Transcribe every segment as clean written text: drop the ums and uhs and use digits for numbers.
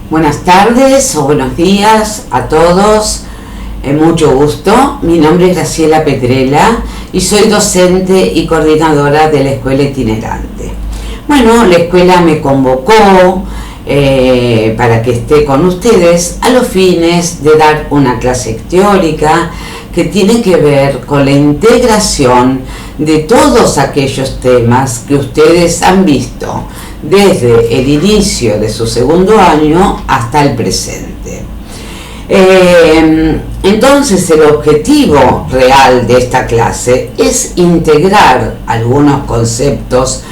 Buenas tardes o buenos días a todos, mucho gusto. Mi nombre es Graciela Petrella y soy docente y coordinadora de la Escuela Itinerante. Bueno, la escuela me convocó para que esté con ustedes a los fines de dar una clase teórica que tiene que ver con la integración de todos aquellos temas que ustedes han visto desde el inicio de su segundo año hasta el presente. Entonces el objetivo real de esta clase es integrar algunos conceptos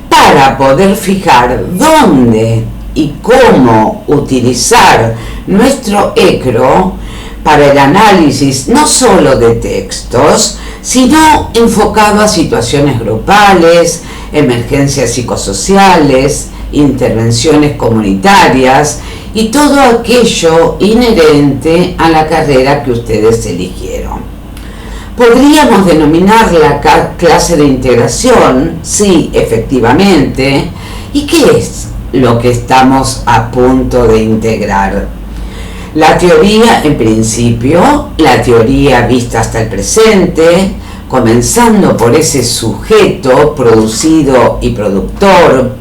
para poder fijar dónde y cómo utilizar nuestro ECRO para el análisis no solo de textos, sino enfocado a situaciones grupales, emergencias psicosociales, intervenciones comunitarias y todo aquello inherente a la carrera que ustedes eligieron. Podríamos denominar la clase de integración, sí, efectivamente. ¿Y qué es lo que estamos a punto de integrar? La teoría, en principio, la teoría vista hasta el presente, comenzando por ese sujeto producido y productor,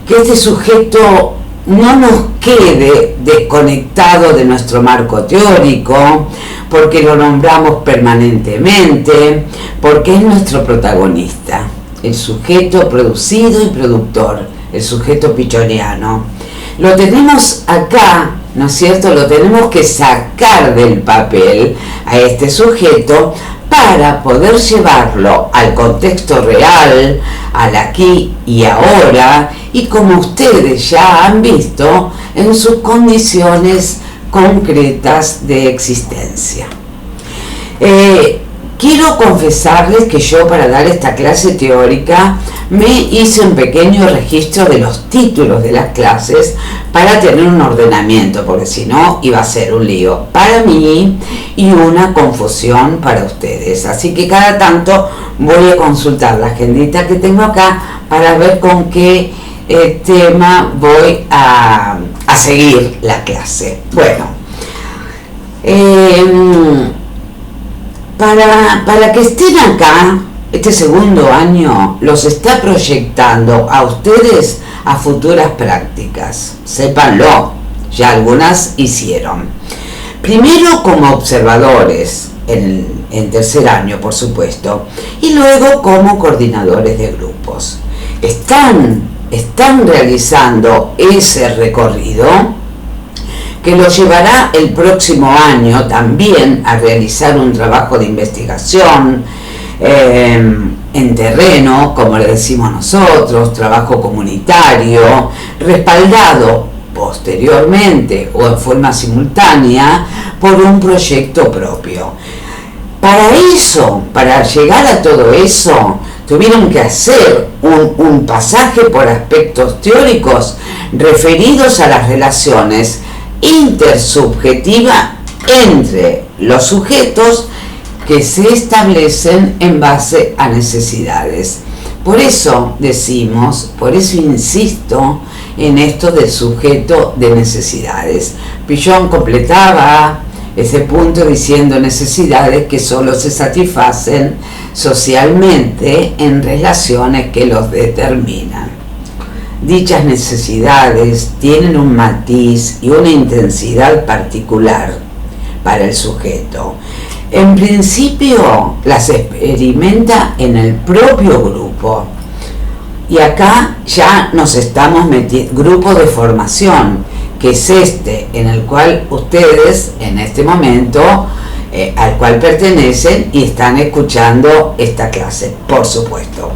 que este sujeto no nos quede desconectado de nuestro marco teórico, porque lo nombramos permanentemente, porque es nuestro protagonista, el sujeto producido y productor, el sujeto pichoniano. Lo tenemos acá, ¿no es cierto? Lo tenemos que sacar del papel a este sujeto para poder llevarlo al contexto real, al aquí y ahora, y como ustedes ya han visto, en sus condiciones concretas de existencia. Quiero confesarles que yo, para dar esta clase teórica, me hice un pequeño registro de los títulos de las clases para tener un ordenamiento, porque si no iba a ser un lío para mí y una confusión para ustedes. Así que cada tanto voy a consultar la agendita que tengo acá para ver con qué tema voy a seguir la clase. Bueno, para que estén acá, este segundo año los está proyectando a ustedes a futuras prácticas. Sépanlo, ya algunas hicieron. Primero como observadores, en tercer año por supuesto, y luego como coordinadores de grupos. Están realizando ese recorrido que lo llevará el próximo año también a realizar un trabajo de investigación en terreno, como le decimos nosotros, trabajo comunitario, respaldado posteriormente o en forma simultánea por un proyecto propio. Para eso, para llegar a todo eso, tuvieron que hacer un pasaje por aspectos teóricos referidos a las relaciones intersubjetivas entre los sujetos que se establecen en base a necesidades. Por eso decimos, por eso insisto en esto del sujeto de necesidades. Pichon completaba ese punto diciendo necesidades que solo se satisfacen socialmente en relaciones que los determinan. Dichas necesidades tienen un matiz y una intensidad particular para el sujeto. En principio las experimenta en el propio grupo. Y acá ya nos estamos metiendo, grupo de formación, que es este en el cual ustedes en este momento, al cual pertenecen y están escuchando esta clase, por supuesto,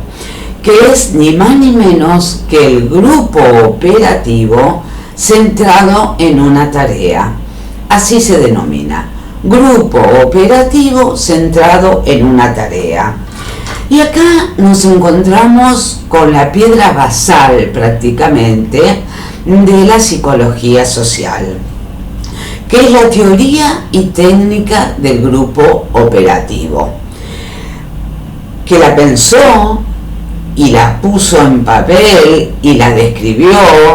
que es ni más ni menos que el grupo operativo centrado en una tarea. Así se denomina, grupo operativo centrado en una tarea. Y acá nos encontramos con la piedra basal prácticamente de la psicología social, que es la teoría y técnica del grupo operativo, que la pensó y la puso en papel y la describió,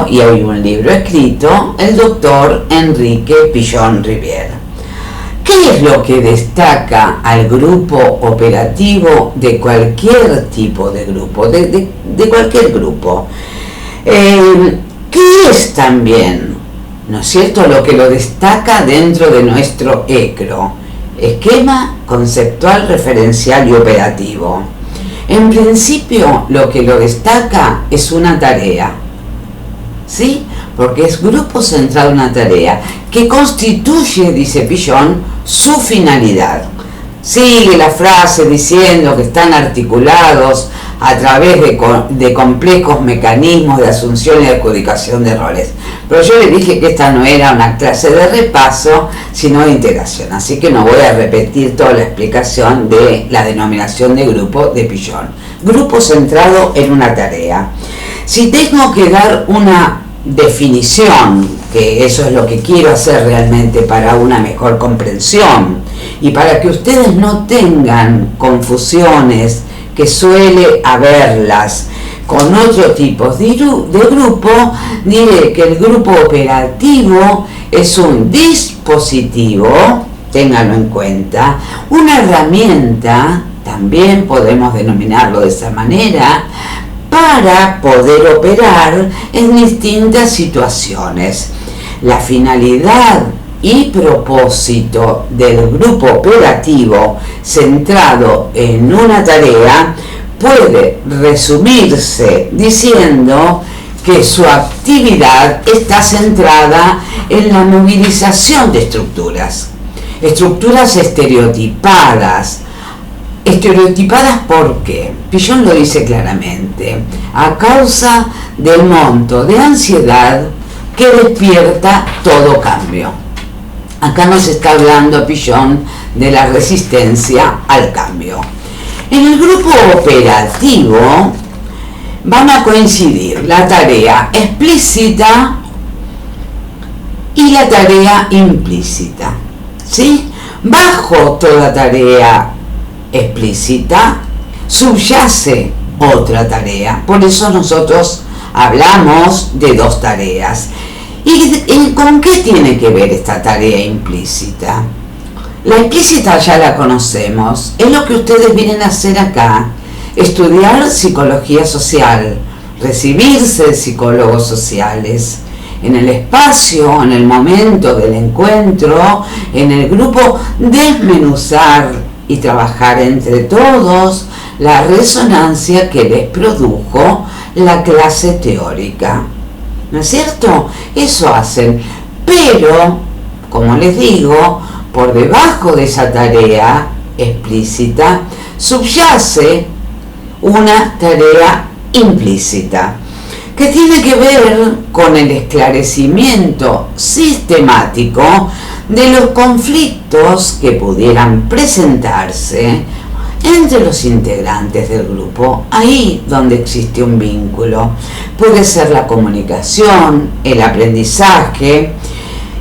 y hay un libro escrito, el doctor Enrique Pillón Rivière. ¿Qué es lo que destaca al grupo operativo de cualquier tipo de grupo, de cualquier grupo? ¿Qué es también, no es cierto, lo que lo destaca dentro de nuestro ECRO? Esquema conceptual, referencial y operativo. En principio, lo que lo destaca es una tarea, ¿sí? Porque es grupo centrado en una tarea que constituye, dice Pillón, su finalidad. Sigue la frase diciendo que están articulados a través de complejos mecanismos de asunción y adjudicación de roles. Pero yo le dije que esta no era una clase de repaso, sino de integración. Así que no voy a repetir toda la explicación de la denominación de grupo de Pillón. Grupo centrado en una tarea. Si tengo que dar una definición, que eso es lo que quiero hacer realmente para una mejor comprensión y para que ustedes no tengan confusiones que suele haberlas con otro tipo de grupo, diré que el grupo operativo es un dispositivo, ténganlo en cuenta, una herramienta, también podemos denominarlo de esa manera, para poder operar en distintas situaciones. La finalidad y propósito del grupo operativo centrado en una tarea puede resumirse diciendo que su actividad está centrada en la movilización de estructuras estereotipadas. ¿Estereotipadas por qué? Pillón lo dice claramente, a causa del monto de ansiedad que despierta todo cambio. Acá nos está hablando Pillón de la resistencia al cambio. En el grupo operativo van a coincidir la tarea explícita y la tarea implícita, ¿sí? Bajo toda tarea explícita subyace otra tarea, por eso nosotros hablamos de dos tareas. ¿Y con qué tiene que ver esta tarea implícita? La implícita ya la conocemos, es lo que ustedes vienen a hacer acá, estudiar psicología social, recibirse de psicólogos sociales. En el espacio, en el momento del encuentro, en el grupo, desmenuzar y trabajar entre todos la resonancia que les produjo la clase teórica. ¿No es cierto? Eso hacen. Pero, como les digo, por debajo de esa tarea explícita subyace una tarea implícita que tiene que ver con el esclarecimiento sistemático de los conflictos que pudieran presentarse entre los integrantes del grupo, ahí donde existe un vínculo. Puede ser la comunicación, el aprendizaje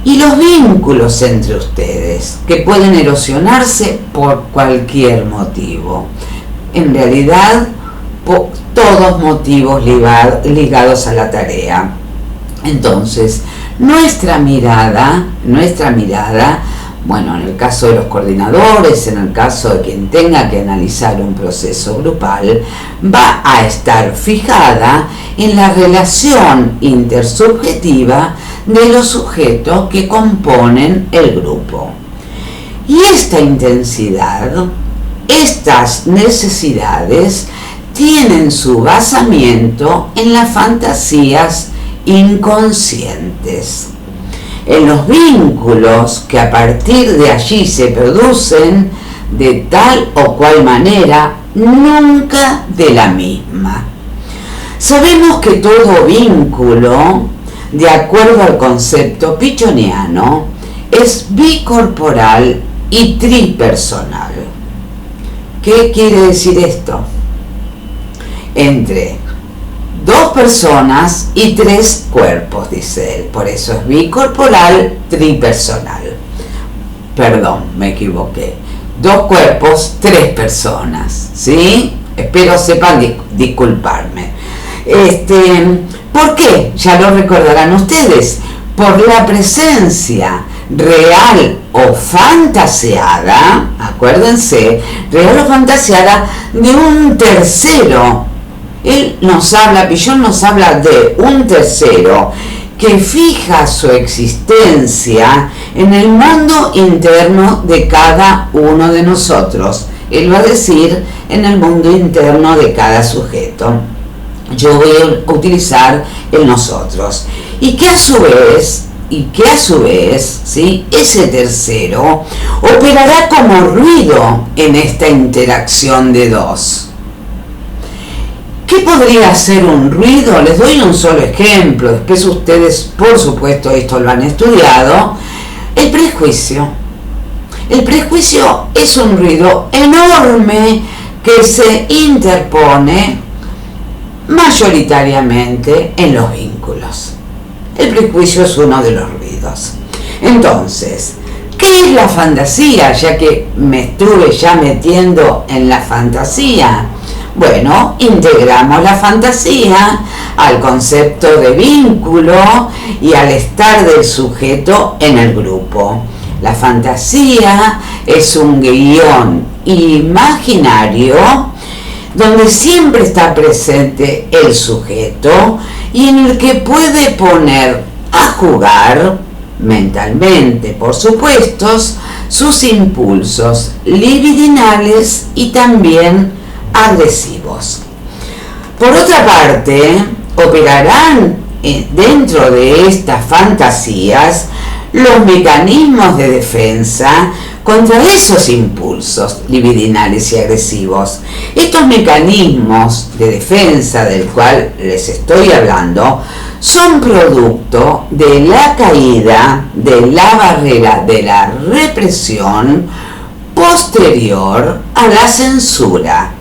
y los vínculos entre ustedes, que pueden erosionarse por cualquier motivo. En realidad, todos motivos ligados a la tarea. Entonces, nuestra mirada, bueno, en el caso de los coordinadores, en el caso de quien tenga que analizar un proceso grupal, va a estar fijada en la relación intersubjetiva de los sujetos que componen el grupo. Y esta intensidad, estas necesidades, tienen su basamiento en las fantasías inconscientes, en los vínculos que a partir de allí se producen de tal o cual manera, nunca de la misma. Sabemos que todo vínculo, de acuerdo al concepto pilloniano, es bicorporal y tripersonal. ¿Qué quiere decir esto? Entre dos personas y tres cuerpos, dice él. Por eso es bicorporal, tripersonal. Perdón, me equivoqué. Dos cuerpos, tres personas, ¿sí? espero sepan disculparme. ¿Por qué? Ya lo recordarán ustedes, por la presencia real o fantaseada, acuérdense, real o fantaseada de un tercero. Pillon nos habla de un tercero que fija su existencia en el mundo interno de cada uno de nosotros. Él va a decir en el mundo interno de cada sujeto. Yo voy a utilizar el nosotros. Y que a su vez, ¿sí?, ese tercero operará como ruido en esta interacción de dos. ¿Qué podría ser un ruido? Les doy un solo ejemplo. Después ustedes, por supuesto, esto lo han estudiado. El prejuicio. El prejuicio es un ruido enorme que se interpone mayoritariamente en los vínculos. El prejuicio es uno de los ruidos. Entonces, ¿qué es la fantasía? Ya que me estuve ya metiendo en la fantasía. Bueno, integramos la fantasía al concepto de vínculo y al estar del sujeto en el grupo. La fantasía es un guión imaginario donde siempre está presente el sujeto y en el que puede poner a jugar mentalmente, por supuesto, sus impulsos libidinales y también agresivos. Por otra parte, operarán dentro de estas fantasías los mecanismos de defensa contra esos impulsos libidinales y agresivos. Estos mecanismos de defensa del cual les estoy hablando son producto de la caída de la barrera de la represión posterior a la censura,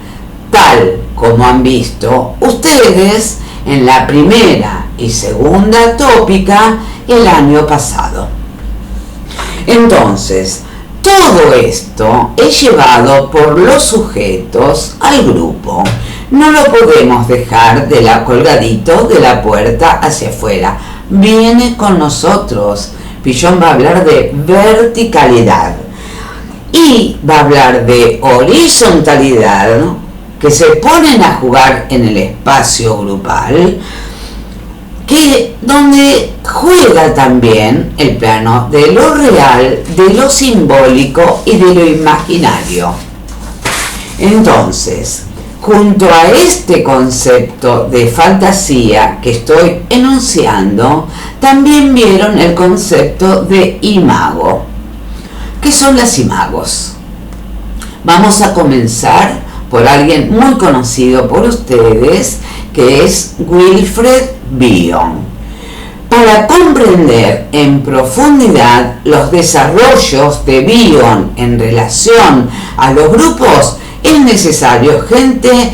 tal como han visto ustedes en la primera y segunda tópica el año pasado. Entonces, todo esto es llevado por los sujetos al grupo. No lo podemos dejar colgadito de la puerta hacia afuera. Viene con nosotros. Pillon va a hablar de verticalidad y va a hablar de horizontalidad, que se ponen a jugar en el espacio grupal, donde juega también el plano de lo real, de lo simbólico y de lo imaginario. Entonces, junto a este concepto de fantasía que estoy enunciando, también vieron el concepto de imago. ¿Qué son las imagos? Vamos a comenzar por alguien muy conocido por ustedes, que es Wilfred Bion. Para comprender en profundidad los desarrollos de Bion en relación a los grupos, es necesario, gente,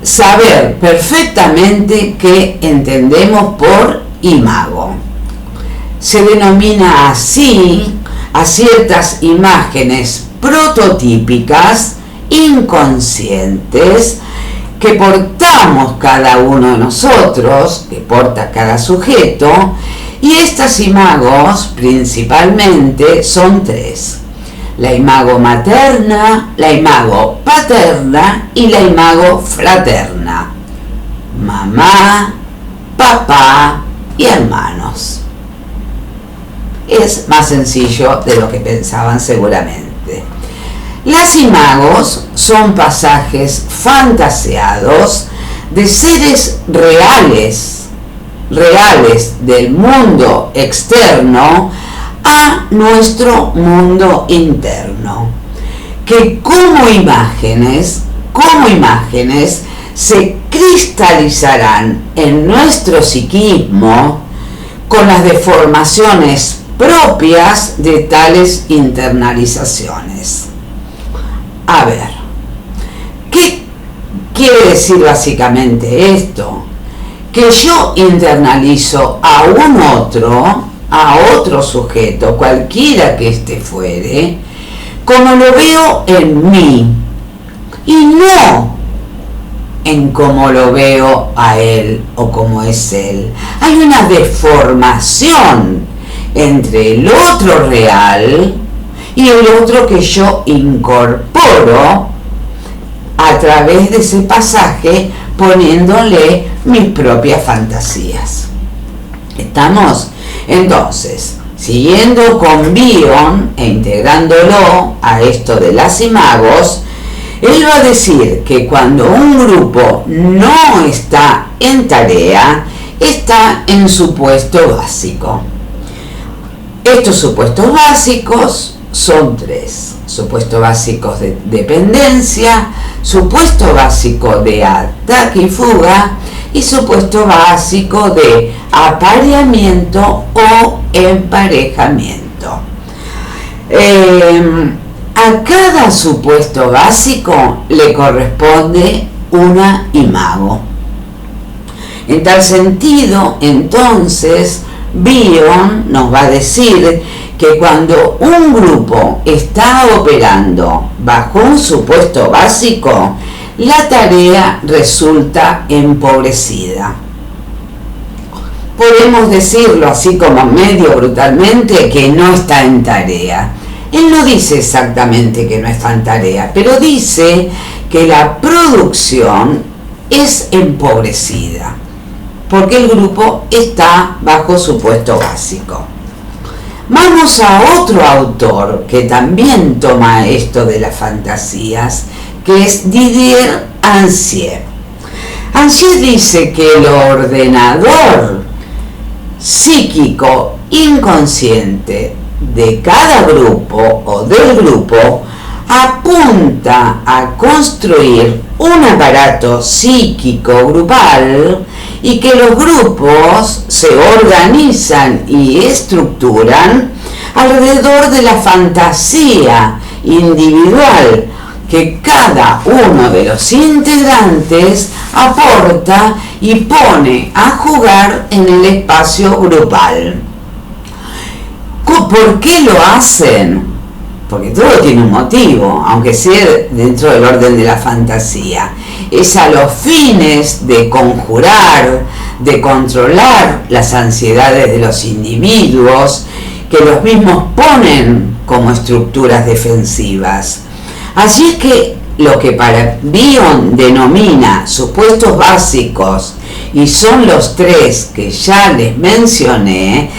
saber perfectamente qué entendemos por imago. Se denomina así a ciertas imágenes prototípicas inconscientes que portamos cada uno de nosotros, que porta cada sujeto, y estas imagos principalmente son tres: la imago materna, la imago paterna y la imago fraterna. Mamá, papá y hermanos. Es más sencillo de lo que pensaban seguramente. Las imagos son pasajes fantaseados de seres reales del mundo externo a nuestro mundo interno, que como imágenes se cristalizarán en nuestro psiquismo con las deformaciones propias de tales internalizaciones. A ver, ¿qué quiere decir básicamente esto? Que yo internalizo a otro sujeto, cualquiera que éste fuere, como lo veo en mí, y no en cómo lo veo a él o cómo es él. Hay una deformación entre el otro real y el otro que yo incorporo a través de ese pasaje, poniéndole mis propias fantasías. ¿Estamos? Entonces, siguiendo con Bion e integrándolo a esto de las imagos, él va a decir que cuando un grupo no está en tarea, está en su puesto básico. Estos supuestos básicos son tres: supuesto básico de dependencia, supuesto básico de ataque y fuga y supuesto básico de apareamiento o emparejamiento. A cada supuesto básico le corresponde una imago. En tal sentido, entonces, Bion nos va a decir que cuando un grupo está operando bajo un supuesto básico, la tarea resulta empobrecida. Podemos decirlo así como medio brutalmente, que no está en tarea. Él no dice exactamente que no está en tarea, pero dice que la producción es empobrecida, porque el grupo está bajo su puesto básico. Vamos a otro autor que también toma esto de las fantasías, que es Didier Ancier. Ancier dice que el ordenador psíquico inconsciente de cada grupo o del grupo apunta a construir un aparato psíquico grupal, y que los grupos se organizan y estructuran alrededor de la fantasía individual que cada uno de los integrantes aporta y pone a jugar en el espacio grupal. ¿Por qué lo hacen? Porque todo tiene un motivo, aunque sea dentro del orden de la fantasía. Es a los fines de conjurar, de controlar las ansiedades de los individuos, que los mismos ponen como estructuras defensivas. Así es que lo que para Bion denomina supuestos básicos, y son los tres que ya les mencioné,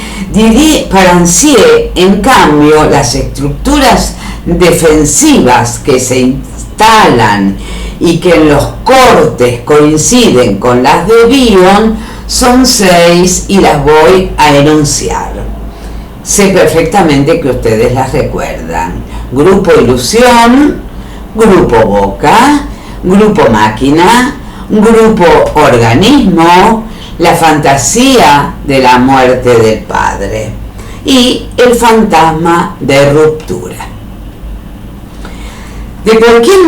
para Ancier, en cambio, las estructuras defensivas que se instalan y que en los cortes coinciden con las de Bion son 6 y las voy a enunciar. Sé perfectamente que ustedes las recuerdan: grupo ilusión, grupo boca, grupo máquina, grupo organismo, la fantasía de la muerte del padre y el fantasma de ruptura. De cualquier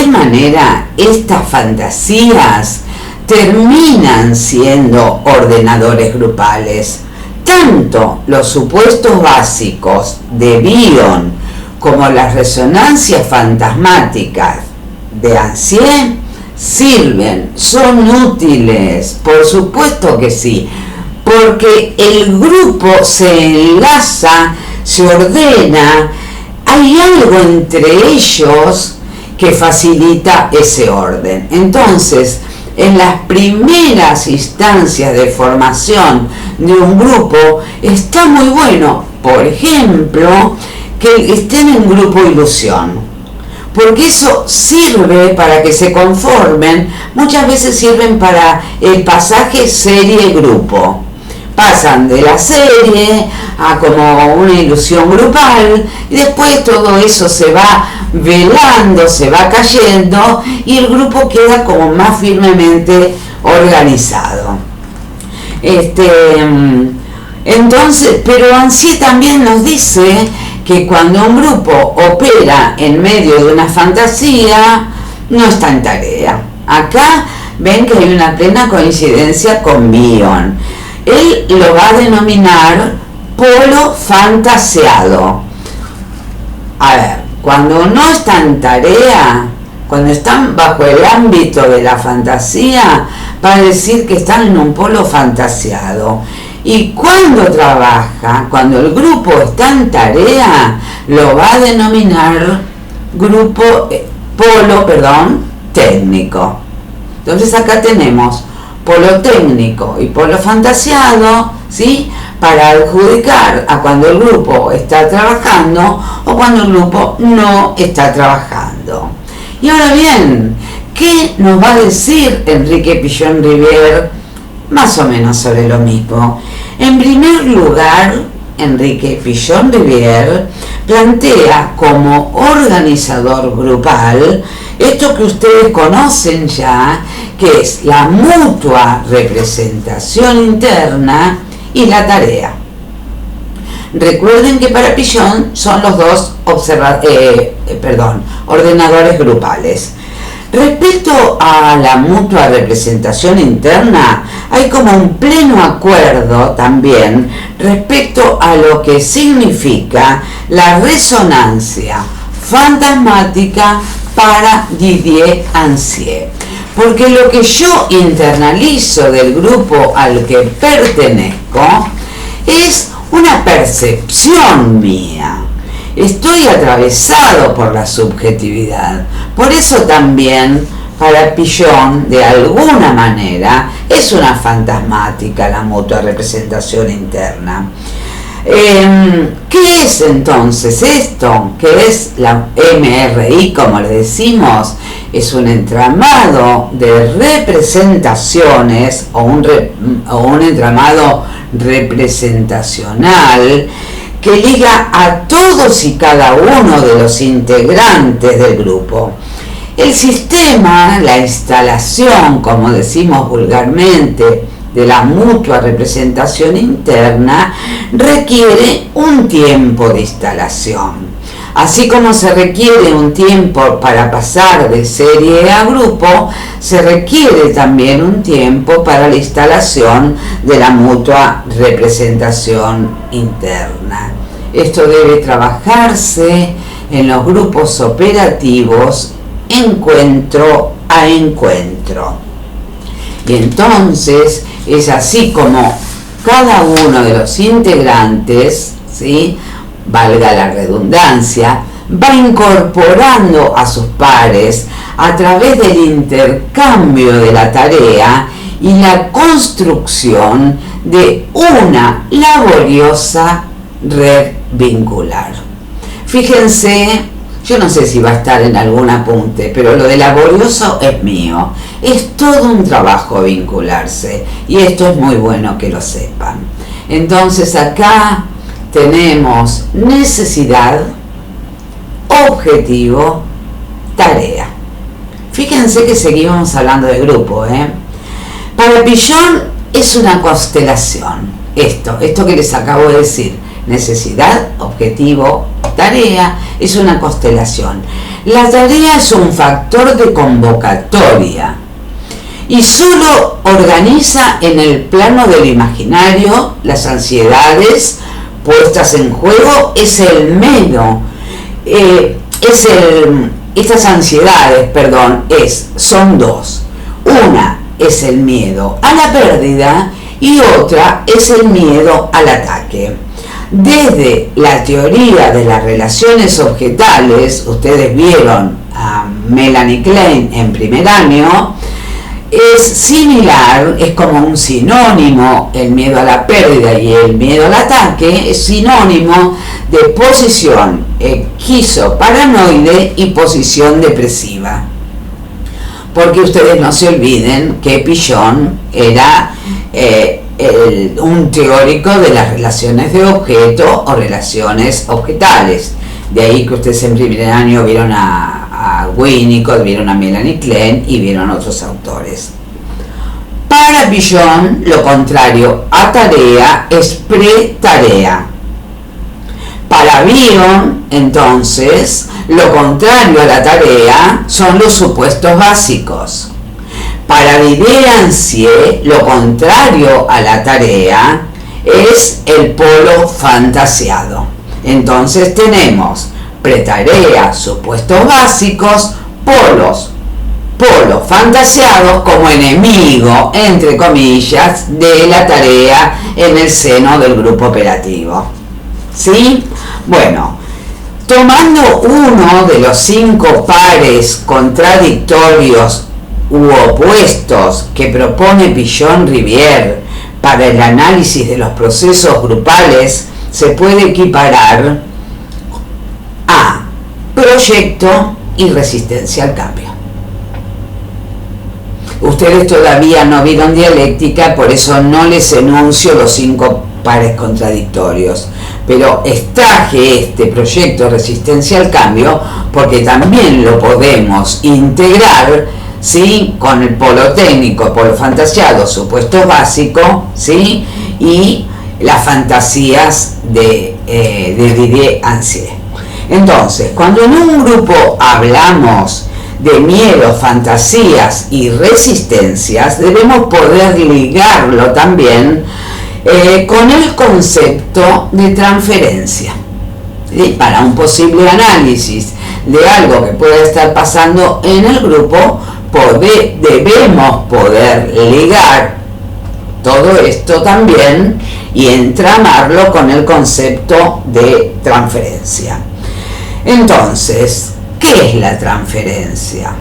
manera, estas fantasías terminan siendo ordenadores grupales. Tanto los supuestos básicos de Bion como las resonancias fantasmáticas de Ancier sirven, son útiles, por supuesto que sí, porque el grupo se enlaza, se ordena, hay algo entre ellos que facilita ese orden. Entonces, en las primeras instancias de formación de un grupo está muy bueno, por ejemplo, que estén en grupo ilusión, porque eso sirve para que se conformen. Muchas veces sirven para el pasaje serie-grupo. Pasan de la serie a como una ilusión grupal, y después todo eso se va velando, se va cayendo, y el grupo queda como más firmemente organizado. Entonces, pero Ancier también nos dice que cuando un grupo opera en medio de una fantasía, no está en tarea. Acá ven que hay una plena coincidencia con Bion. Él lo va a denominar polo fantaseado. A ver, cuando no está en tarea, cuando están bajo el ámbito de la fantasía, va a decir que están en un polo fantasiado. Y cuando trabaja, cuando el grupo está en tarea, lo va a denominar polo técnico. Entonces acá tenemos polo técnico y polo fantasiado, ¿sí? Para adjudicar a cuando el grupo está trabajando o cuando el grupo no está trabajando. Y ahora bien, ¿qué nos va a decir Enrique Pillon-Rivière? Más o menos sobre lo mismo. En primer lugar, Enrique Pillon-Rivière plantea como organizador grupal esto que ustedes conocen ya, que es la mutua representación interna y la tarea. Recuerden que para Pillon son los dos ordenadores grupales. Respecto a la mutua representación interna, hay como un pleno acuerdo también respecto a lo que significa la resonancia fantasmática para Didier Ancier. Porque lo que yo internalizo del grupo al que pertenezco es una percepción mía. Estoy atravesado por la subjetividad. Por eso también para Pillon, de alguna manera, es una fantasmática la mutua representación interna. ¿Qué es entonces esto? ¿Qué es la MRI, como le decimos? Es un entramado de representaciones o un entramado representacional que liga a todos y cada uno de los integrantes del grupo. El sistema, la instalación, como decimos vulgarmente, de la mutua representación interna, requiere un tiempo de instalación. Así como se requiere un tiempo para pasar de serie a grupo, se requiere también un tiempo para la instalación de la mutua representación interna. Esto debe trabajarse en los grupos operativos encuentro a encuentro. Y entonces es así como cada uno de los integrantes, ¿sí?, valga la redundancia, va incorporando a sus pares a través del intercambio de la tarea y la construcción de una laboriosa red vincular. Fíjense, yo no sé si va a estar en algún apunte, pero lo de laborioso es mío. Es todo un trabajo vincularse y esto es muy bueno que lo sepan. Entonces acá tenemos necesidad, objetivo, tarea. Fíjense que seguimos hablando de grupo, Para Pillon es una constelación. Esto que les acabo de decir, necesidad, objetivo, tarea, es una constelación. La tarea es un factor de convocatoria y solo organiza en el plano del imaginario las ansiedades puestas en juego. Es el medio, estas ansiedades, son dos. Una es el miedo a la pérdida y otra es el miedo al ataque. Desde la teoría de las relaciones objetales, ustedes vieron a Melanie Klein en primer año, es similar, es como un sinónimo. El miedo a la pérdida y el miedo al ataque es sinónimo de posición esquizoparanoide y posición depresiva. Porque ustedes no se olviden que Pillon era un teórico de las relaciones de objeto o relaciones objetales. De ahí que ustedes en primer año vieron a Winnicott, vieron a Melanie Klein y vieron a otros autores. Para Pillon, lo contrario a tarea es pre-tarea. Para Bion, entonces, lo contrario a la tarea son los supuestos básicos. Para Didier Ancier, lo contrario a la tarea es el polo fantasiado. Entonces tenemos pretarea, supuestos básicos, polos fantasiados como enemigo, entre comillas, de la tarea en el seno del grupo operativo. ¿Sí? Bueno, tomando uno de los 5 pares contradictorios u opuestos que propone Pigeon-Rivière para el análisis de los procesos grupales, se puede equiparar a proyecto y resistencia al cambio. Ustedes todavía no vieron dialéctica, por eso no les enuncio los 5 pares contradictorios, pero extraje este proyecto de resistencia al cambio porque también lo podemos integrar, ¿sí?, con el polo técnico, polo fantasiado, supuesto básico, ¿sí?, y las fantasías de Didier-Ancier. Entonces, cuando en un grupo hablamos de miedos, fantasías y resistencias, debemos poder ligarlo también con el concepto de transferencia. Y para un posible análisis de algo que pueda estar pasando en el grupo, debemos poder ligar todo esto también y entramarlo con el concepto de transferencia. Entonces, ¿qué es la transferencia?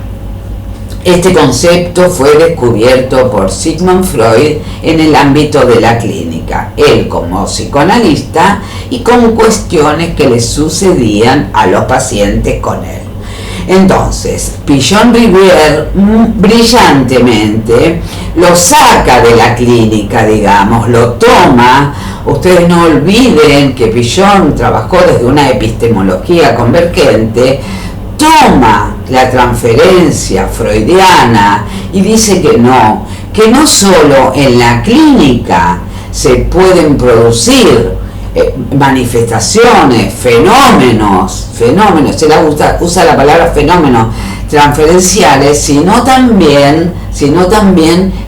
Este concepto fue descubierto por Sigmund Freud en el ámbito de la clínica, él como psicoanalista y con cuestiones que le sucedían a los pacientes con él. Entonces, Pigeon-Rivière brillantemente lo saca de la clínica, digamos, lo toma. Ustedes no olviden que Pigeon trabajó desde una epistemología convergente, toma la transferencia freudiana y dice que no solo en la clínica se pueden producir manifestaciones, fenómenos, usa la palabra fenómenos transferenciales, sino también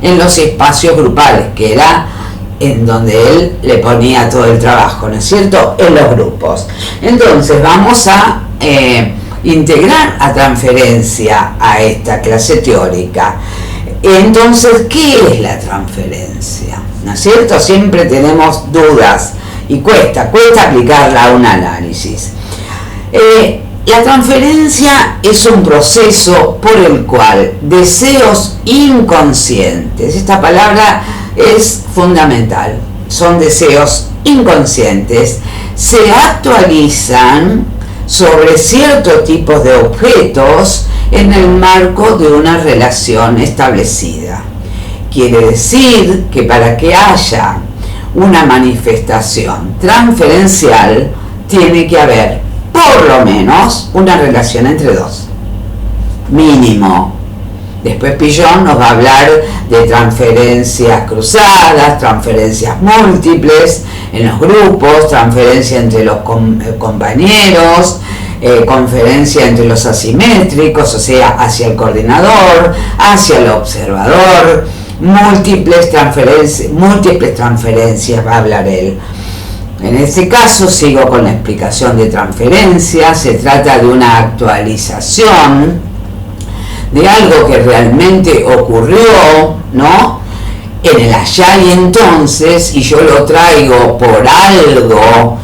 en los espacios grupales, que era en donde él le ponía todo el trabajo, ¿no es cierto?, en los grupos. Entonces vamos a integrar a transferencia a esta clase teórica. Entonces, ¿qué es la transferencia? ¿No es cierto? Siempre tenemos dudas y cuesta aplicarla a un análisis. La transferencia es un proceso por el cual deseos inconscientes, esta palabra es fundamental, son deseos inconscientes, se actualizan sobre ciertos tipos de objetos en el marco de una relación establecida. Quiere decir que para que haya una manifestación transferencial tiene que haber por lo menos una relación entre dos, mínimo. Después Pigeon nos va a hablar de transferencias cruzadas, transferencias múltiples en los grupos, transferencia entre los compañeros, conferencia entre los asimétricos, o sea, hacia el coordinador, hacia el observador, múltiples transferencias va a hablar él. En este caso sigo con la explicación de transferencia. Se trata de una actualización de algo que realmente ocurrió, ¿no?, en el allá y entonces, y yo lo traigo por algo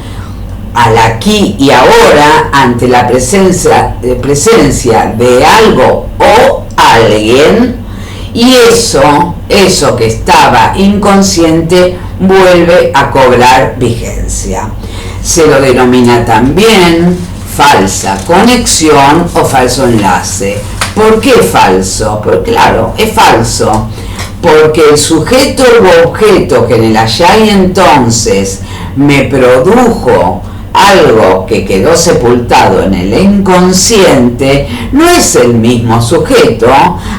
al aquí y ahora ante la presencia de algo o alguien, y eso que estaba inconsciente vuelve a cobrar vigencia. Se lo denomina también falsa conexión o falso enlace. ¿Por qué falso? Porque claro, es falso, porque el sujeto u objeto que en el allá y entonces me produjo algo que quedó sepultado en el inconsciente no es el mismo sujeto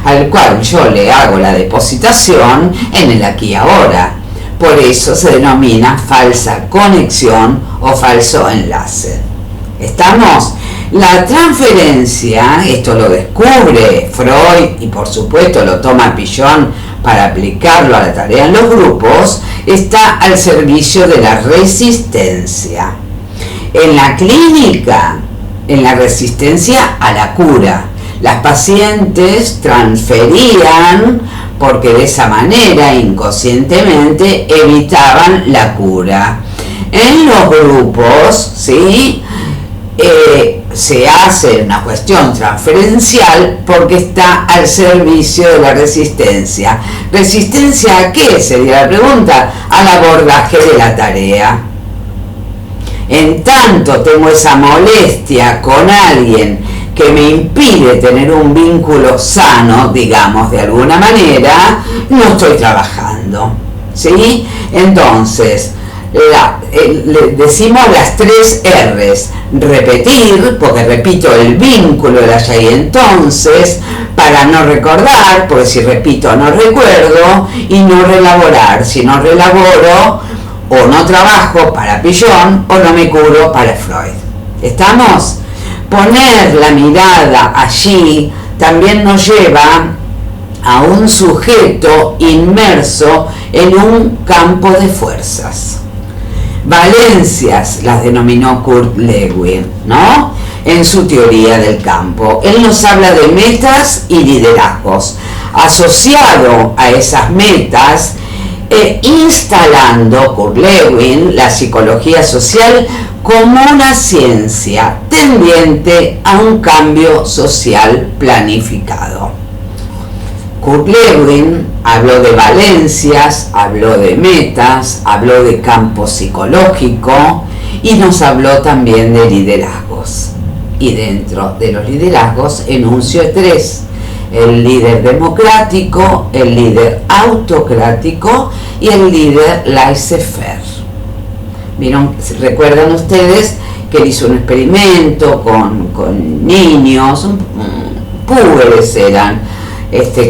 al cual yo le hago la depositación en el aquí y ahora. Por eso se denomina falsa conexión o falso enlace. ¿Estamos? La transferencia, esto lo descubre Freud y por supuesto lo toma Pigeon para aplicarlo a la tarea en los grupos, está al servicio de la resistencia. En la clínica, en la resistencia a la cura. Las pacientes transferían porque de esa manera inconscientemente evitaban la cura. En los grupos, ¿sí? Se hace una cuestión transferencial porque está al servicio de la resistencia. ¿Resistencia a qué? Sería la pregunta. Al abordaje de la tarea. En tanto tengo esa molestia con alguien que me impide tener un vínculo sano, digamos, de alguna manera, no estoy trabajando, ¿sí? Entonces, le decimos las 3 R's. Repetir, porque repito el vínculo del allá y entonces, para no recordar, porque si repito no recuerdo, y no relaborar. Si no relaboro, o no trabajo para Pillon, o no me curo para Freud. ¿Estamos? Poner la mirada allí también nos lleva a un sujeto inmerso en un campo de fuerzas. Valencias las denominó Kurt Lewin, ¿no? En su teoría del campo. Él nos habla de metas y liderazgos. Asociado a esas metas, instalando Kurt Lewin la psicología social como una ciencia tendiente a un cambio social planificado. Kurt Lewin habló de valencias, habló de metas, habló de campo psicológico y nos habló también de liderazgos. Y dentro de los liderazgos enunció 3. El líder democrático, el líder autocrático y el líder laissez-faire. ¿Vieron? ¿Recuerdan ustedes que él hizo un experimento con niños, púberes eran,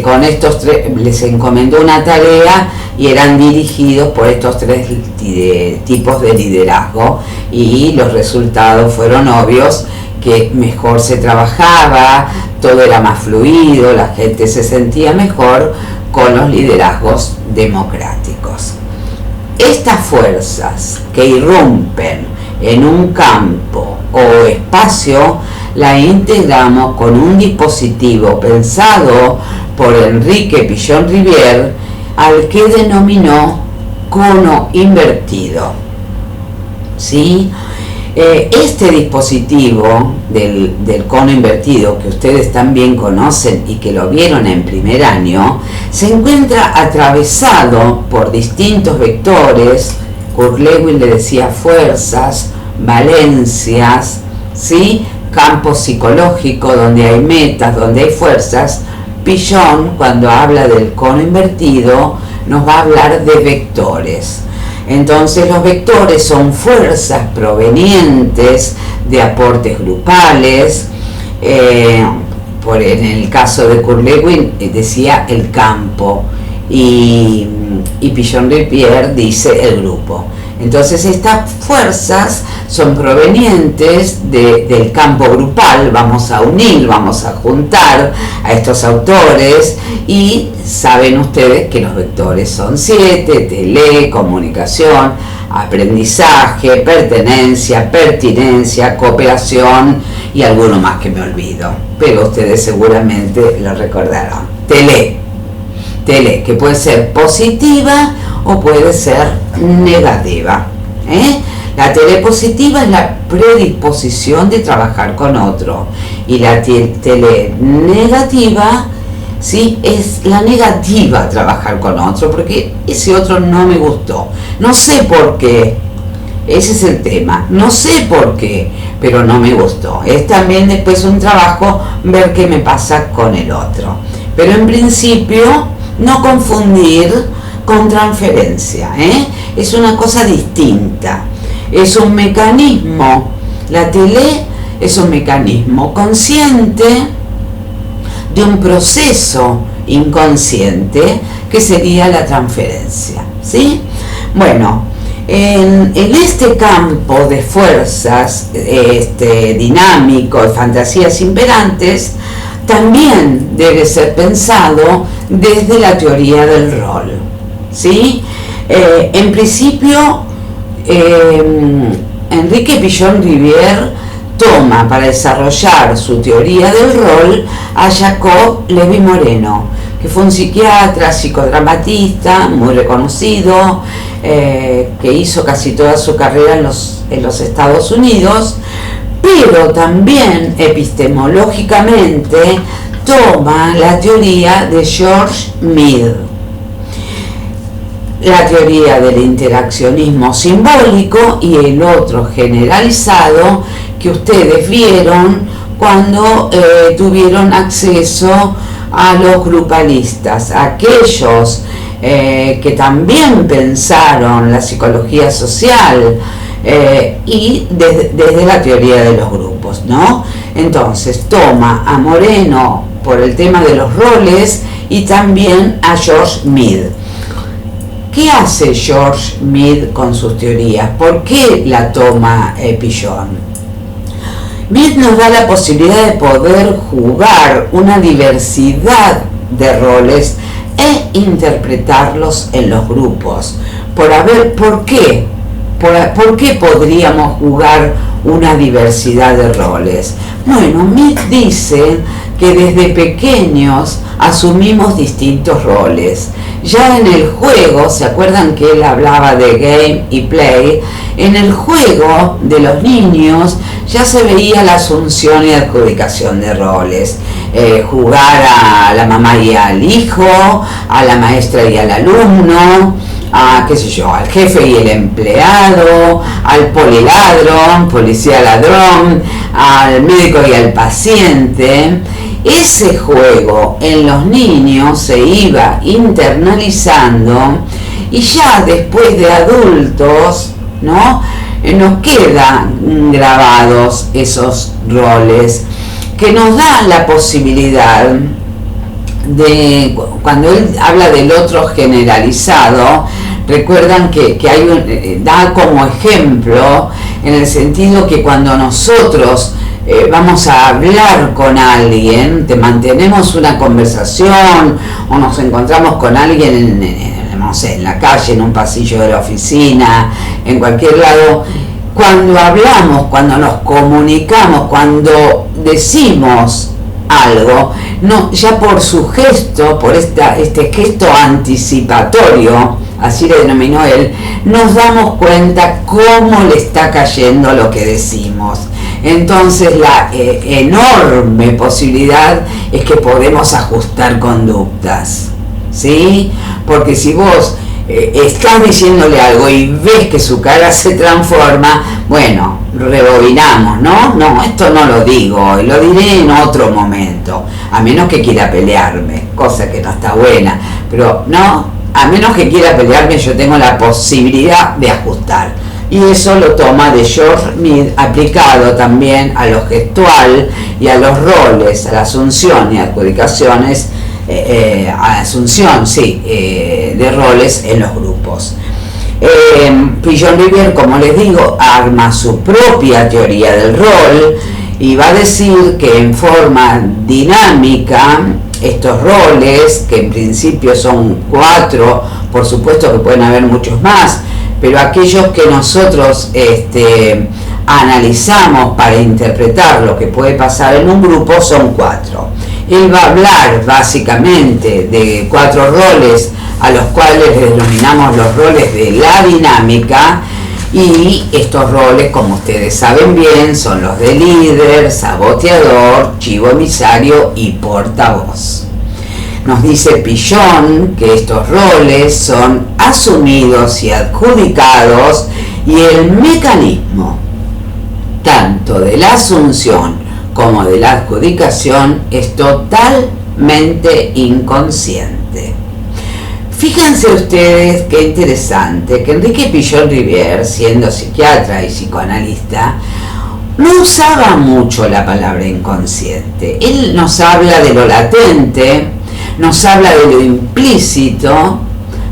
con estos 3, les encomendó una tarea y eran dirigidos por estos 3 tipos de liderazgo y los resultados fueron obvios, que mejor se trabajaba, todo era más fluido, la gente se sentía mejor con los liderazgos democráticos. Estas fuerzas que irrumpen en un campo o espacio la integramos con un dispositivo pensado por Enrique Pillon-Rivière, al que denominó cono invertido. ¿Sí? Este dispositivo del cono invertido, que ustedes también conocen y que lo vieron en primer año, se encuentra atravesado por distintos vectores. Kurt Lewin le decía fuerzas, valencias, ¿sí? Campo psicológico, donde hay metas, donde hay fuerzas. Pillon, cuando habla del cono invertido, nos va a hablar de vectores. Entonces los vectores son fuerzas provenientes de aportes grupales. En el caso de Kurt Lewin decía el campo y Pillon-Rivière dice el grupo. Entonces estas fuerzas son provenientes del campo grupal. Vamos a unir, vamos a juntar a estos autores y saben ustedes que los vectores son 7: tele, comunicación, aprendizaje, pertenencia, pertinencia, cooperación y alguno más que me olvido, pero ustedes seguramente lo recordarán. Tele, que puede ser positiva o puede ser negativa. La tele positiva es la predisposición de trabajar con otro y la tele negativa, ¿sí? Es la negativa a trabajar con otro, porque ese otro no me gustó, no sé por qué, ese es el tema, no sé por qué, pero no me gustó. Es también después un trabajo ver qué me pasa con el otro, pero en principio no confundir con transferencia, es una cosa distinta, es un mecanismo, la tele es un mecanismo consciente de un proceso inconsciente que sería la transferencia, ¿sí? Bueno, en este campo de fuerzas dinámico, de fantasías imperantes, también debe ser pensado desde la teoría del rol, ¿sí? En principio, Enrique Pillon-Rivière toma para desarrollar su teoría del rol a Jacob Levi Moreno, que fue un psiquiatra, psicodramatista muy reconocido, que hizo casi toda su carrera en los Estados Unidos, pero también epistemológicamente toma la teoría de George Mead, la teoría del interaccionismo simbólico, y el otro generalizado que ustedes vieron cuando tuvieron acceso a los grupalistas, aquellos que también pensaron la psicología social y desde la teoría de los grupos, ¿no? Entonces toma a Moreno por el tema de los roles y también a George Mead. ¿Qué hace George Mead con sus teorías? ¿Por qué la toma Pillon? Mead nos da la posibilidad de poder jugar una diversidad de roles e interpretarlos en los grupos. ¿Por qué? ¿Por qué podríamos jugar una diversidad de roles? Bueno, Mead dice que desde pequeños asumimos distintos roles. Ya en el juego, ¿se acuerdan que él hablaba de game y play? En el juego de los niños ya se veía la asunción y adjudicación de roles. Jugar a la mamá y al hijo, a la maestra y al alumno, al jefe y el empleado, al poliladrón, policía ladrón, al médico y al paciente. Ese juego en los niños se iba internalizando y ya después de adultos, ¿no? Nos quedan grabados esos roles que nos dan la posibilidad de, cuando él habla del otro generalizado, recuerdan que da como ejemplo en el sentido que cuando nosotros vamos a hablar con alguien, mantenemos una conversación o nos encontramos con alguien en la calle, en un pasillo de la oficina, en cualquier lado, cuando hablamos, cuando nos comunicamos, cuando decimos algo, no, ya por su gesto, por este gesto anticipatorio, así le denominó él, nos damos cuenta cómo le está cayendo lo que decimos. Entonces la enorme posibilidad es que podemos ajustar conductas, ¿sí? Porque si vos estás diciéndole algo y ves que su cara se transforma, bueno, rebobinamos, ¿no? No, esto no lo digo, lo diré en otro momento, a menos que quiera pelearme, cosa que no está buena, pero no, a menos que quiera pelearme, yo tengo la posibilidad de ajustar. Y eso lo toma de George Mead, aplicado también a lo gestual y a los roles, a la asunción y adjudicaciones, de roles en los grupos. Pillon-Rivière, como les digo, arma su propia teoría del rol y va a decir que en forma dinámica estos roles, que en principio son 4, por supuesto que pueden haber muchos más, pero aquellos que nosotros analizamos para interpretar lo que puede pasar en un grupo son 4. Él va a hablar básicamente de 4 roles a los cuales denominamos los roles de la dinámica, y estos roles, como ustedes saben bien, son los de líder, saboteador, chivo emisario y portavoz. Nos dice Pillon que estos roles son asumidos y adjudicados, y el mecanismo tanto de la asunción como de la adjudicación es totalmente inconsciente. Fíjense ustedes qué interesante que Enrique Pillon-Rivière, siendo psiquiatra y psicoanalista, no usaba mucho la palabra inconsciente. Él nos habla de lo latente, nos habla de lo implícito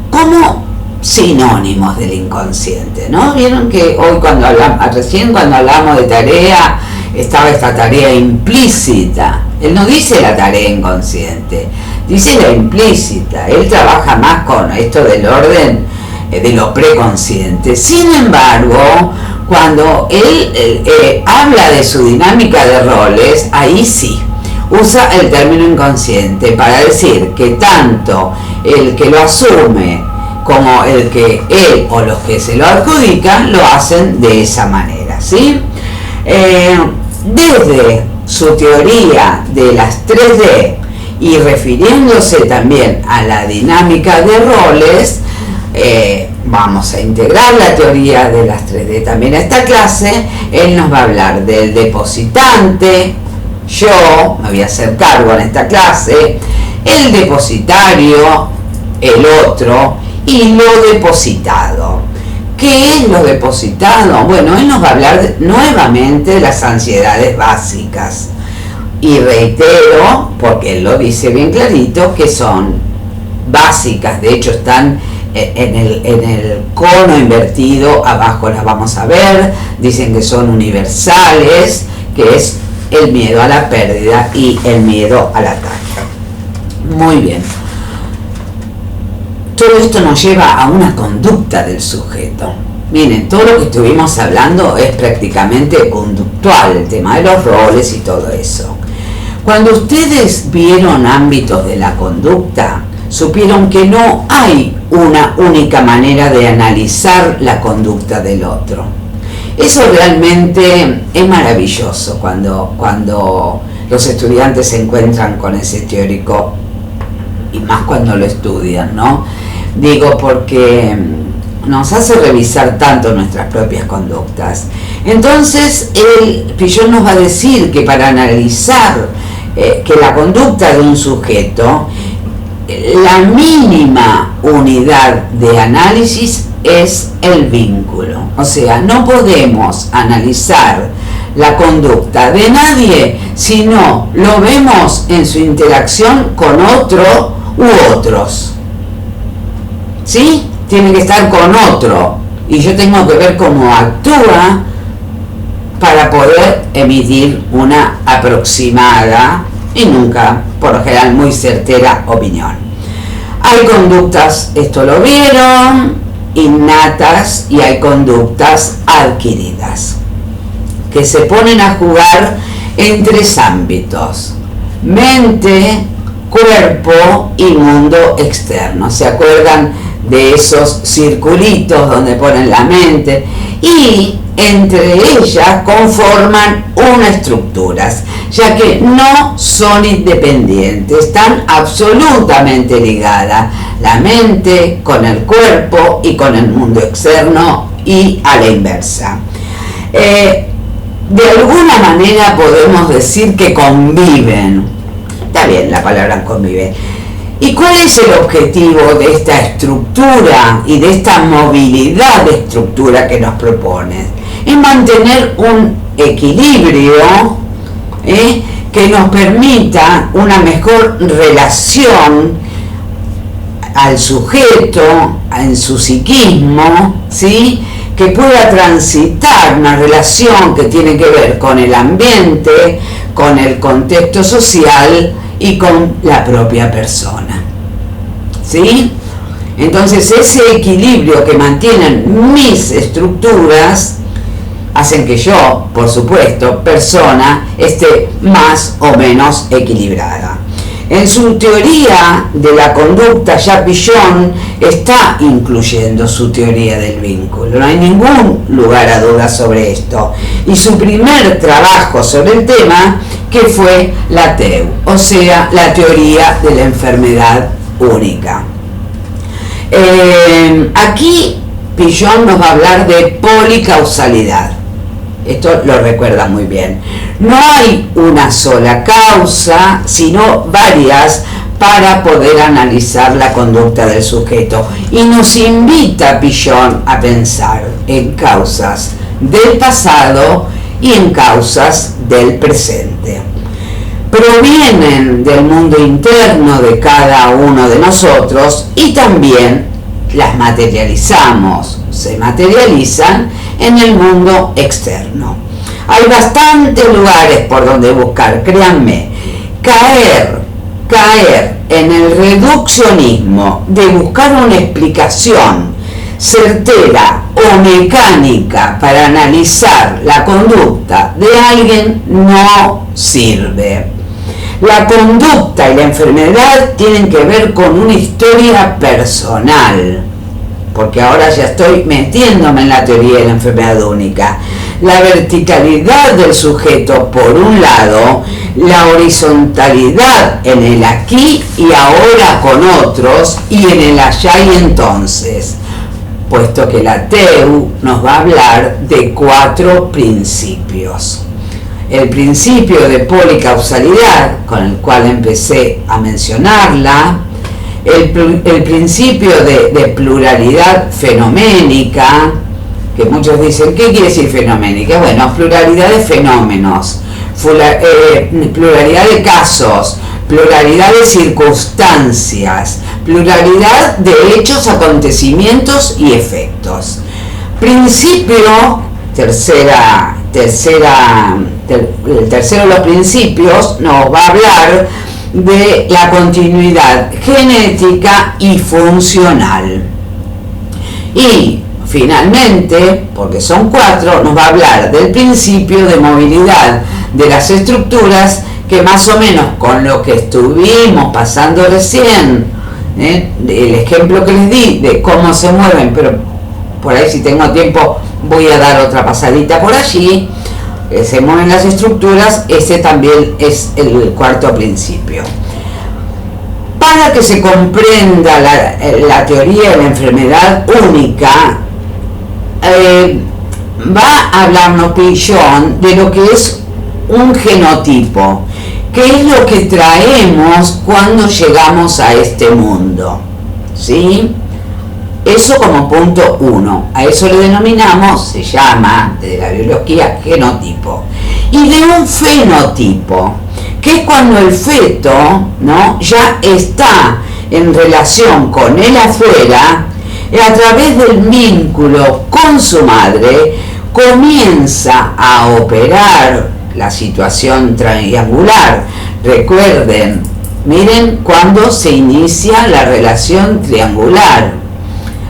como sinónimos del inconsciente, ¿no? Vieron que hoy recién cuando hablamos de tarea, estaba esta tarea implícita. Él no dice la tarea inconsciente, dice la implícita. Él trabaja más con esto del orden de lo preconsciente. Sin embargo, cuando él habla de su dinámica de roles, ahí sí, usa el término inconsciente para decir que tanto el que lo asume como el que él o los que se lo adjudican lo hacen de esa manera, ¿sí? Desde su teoría de las 3D y refiriéndose también a la dinámica de roles, vamos a integrar la teoría de las 3D también a esta clase. Él nos va a hablar del depositante, yo me voy a hacer cargo en esta clase, el depositario, el otro y lo depositado. ¿Qué es lo depositado? Bueno, él nos va a hablar nuevamente de las ansiedades básicas. Y reitero, porque él lo dice bien clarito, que son básicas, de hecho están en el cono invertido, abajo las vamos a ver, dicen que son universales, que es el miedo a la pérdida y el miedo al ataque. Muy bien. Todo esto nos lleva a una conducta del sujeto. Miren, todo lo que estuvimos hablando es prácticamente conductual, el tema de los roles y todo eso. Cuando ustedes vieron ámbitos de la conducta, supieron que no hay una única manera de analizar la conducta del otro. Eso realmente es maravilloso cuando los estudiantes se encuentran con ese teórico, y más cuando lo estudian, ¿no? Digo, porque nos hace revisar tanto nuestras propias conductas. Entonces, Piaget nos va a decir que para analizar que la conducta de un sujeto, la mínima unidad de análisis es el vínculo. O sea, no podemos analizar la conducta de nadie si no lo vemos en su interacción con otro u otros. ¿Sí? Tiene que estar con otro. Y yo tengo que ver cómo actúa para poder emitir una aproximada y nunca, por lo general, muy certera opinión. Hay conductas, esto lo vieron, innatas, y hay conductas adquiridas, que se ponen a jugar en 3 ámbitos: mente, cuerpo y mundo externo. ¿Se acuerdan de esos circulitos donde ponen la mente? Y entre ellas conforman una estructura, ya que no son independientes, están absolutamente ligadas la mente con el cuerpo y con el mundo externo, y a la inversa. De alguna manera podemos decir que conviven. Está bien la palabra convive. ¿Y cuál es el objetivo de esta estructura y de esta movilidad de estructura que nos propone? Es mantener un equilibrio que nos permita una mejor relación al sujeto, en su psiquismo, ¿sí? Que pueda transitar una relación que tiene que ver con el ambiente, con el contexto social y con la propia persona, ¿sí? Entonces ese equilibrio que mantienen mis estructuras hacen que yo, por supuesto, persona, esté más o menos equilibrada. En su teoría de la conducta, ya Piaget está incluyendo su teoría del vínculo, no hay ningún lugar a dudas sobre esto. Y su primer trabajo sobre el tema, que fue la TEU, o sea, la teoría de la enfermedad única. Aquí Piaget nos va a hablar de policausalidad. Esto lo recuerda muy bien. No hay una sola causa, sino varias para poder analizar la conducta del sujeto. Y nos invita Piaget a pensar en causas del pasado y en causas del presente. Provienen del mundo interno de cada uno de nosotros y también las materializamos, se materializan en el mundo externo. Hay bastantes lugares por donde buscar, créanme. Caer en el reduccionismo de buscar una explicación certera o mecánica para analizar la conducta de alguien no sirve. La conducta y la enfermedad tienen que ver con una historia personal, porque ahora ya estoy metiéndome en la teoría de la enfermedad única. La verticalidad del sujeto por un lado, la horizontalidad en el aquí y ahora con otros y en el allá y entonces, puesto que la TEU nos va a hablar de 4 principios. El principio de policausalidad, con el cual empecé a mencionarla, el principio de pluralidad fenoménica, que muchos dicen, ¿qué quiere decir fenoménica? Bueno, pluralidad de fenómenos, pluralidad de casos, pluralidad de circunstancias, pluralidad de hechos, acontecimientos y efectos. Principio, el tercero de los principios nos va a hablar de la continuidad genética y funcional. Y finalmente, porque son 4, nos va a hablar del principio de movilidad de las estructuras, que más o menos con lo que estuvimos pasando recién, el ejemplo que les di de cómo se mueven, pero por ahí si tengo tiempo voy a dar otra pasadita por allí, se mueven las estructuras, ese también es el 4 principio. Para que se comprenda la teoría de la enfermedad única, va a hablarnos Pichon de lo que es un genotipo, que es lo que traemos cuando llegamos a este mundo, ¿sí? Eso como punto 1, a eso le denominamos, se llama, desde la biología, genotipo. Y de un fenotipo, que es cuando el feto, ¿no?, ya está en relación con el afuera, y a través del vínculo con su madre, comienza a operar la situación triangular. Recuerden, miren cuando se inicia la relación triangular.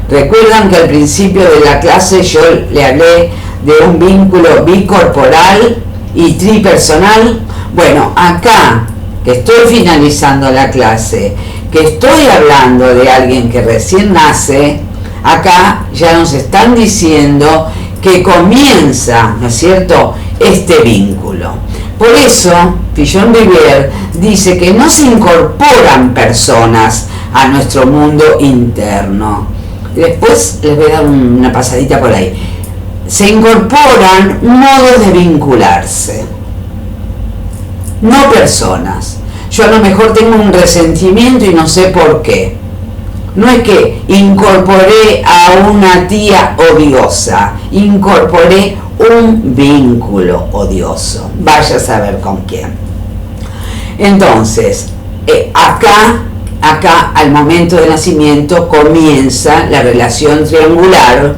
Recuerdan que al principio de la clase yo le hablé de un vínculo bicorporal y tripersonal. Bueno, acá que estoy finalizando la clase, que estoy hablando de alguien que recién nace, acá ya nos están diciendo que comienza, ¿no es cierto?, este vínculo. Por eso, Fillon-Vivier dice que no se incorporan personas a nuestro mundo interno. Después les voy a dar una pasadita por ahí. Se incorporan modos de vincularse, no personas. Yo a lo mejor tengo un resentimiento y no sé por qué. No es que incorporé a una tía odiosa, incorporé un vínculo odioso. Vaya a saber con quién. Entonces, acá al momento del nacimiento comienza la relación triangular,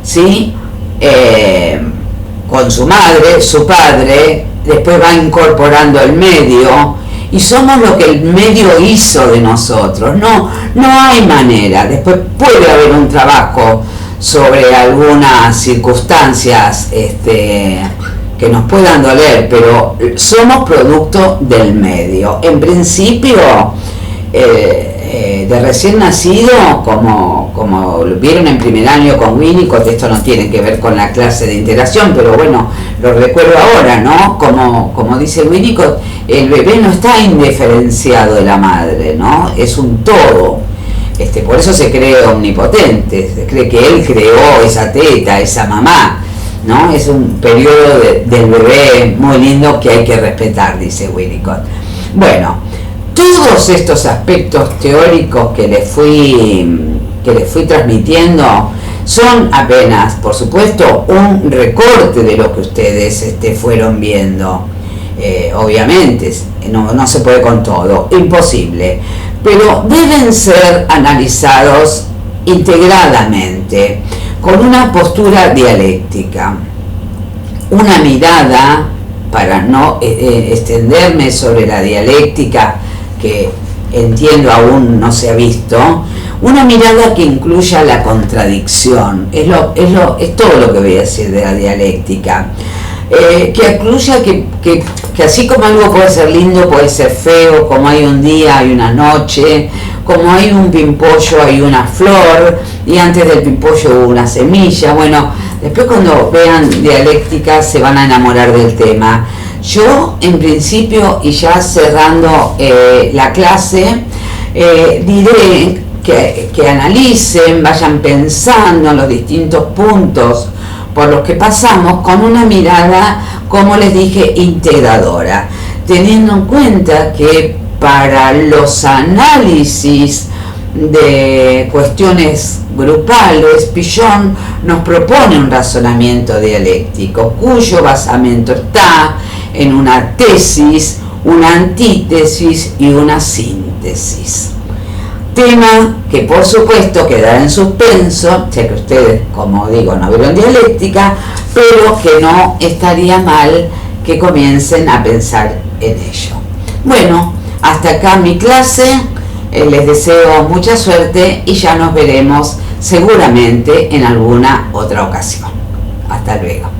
¿sí? Con su madre, su padre, después va incorporando el medio, y somos lo que el medio hizo de nosotros. No hay manera. Después puede haber un trabajo sobre algunas circunstancias que nos puedan doler, pero somos producto del medio. En principio, de recién nacido, como lo vieron en primer año con Winnicott, esto no tiene que ver con la clase de integración, pero bueno, lo recuerdo ahora, ¿no? Como dice Winnicott, el bebé no está indiferenciado de la madre, ¿no? Es un todo. Por eso se cree omnipotente, se cree que él creó esa teta, esa mamá, ¿no? Es un periodo del bebé muy lindo que hay que respetar, dice Winnicott. Bueno, todos estos aspectos teóricos que les fui transmitiendo son apenas, por supuesto, un recorte de lo que ustedes fueron viendo. Obviamente, no se puede con todo, imposible, pero deben ser analizados integradamente, con una postura dialéctica, una mirada, para no extenderme sobre la dialéctica que entiendo aún no se ha visto, Una mirada que incluya la contradicción, es todo lo que voy a decir de la dialéctica. Que incluya que así como algo puede ser lindo, puede ser feo, como hay un día, hay una noche, como hay un pimpollo, hay una flor, y antes del pimpollo hubo una semilla. Bueno, después cuando vean dialéctica se van a enamorar del tema. Yo, en principio, y ya cerrando la clase, diré que analicen, vayan pensando en los distintos puntos por los que pasamos con una mirada, como les dije, integradora, teniendo en cuenta que para los análisis de cuestiones grupales, Pillon nos propone un razonamiento dialéctico cuyo basamento está en una tesis, una antítesis y una síntesis. Tema que por supuesto quedará en suspenso, sé que ustedes, como digo, no vieron dialéctica, pero que no estaría mal que comiencen a pensar en ello. Bueno, hasta acá mi clase, les deseo mucha suerte y ya nos veremos seguramente en alguna otra ocasión. Hasta luego.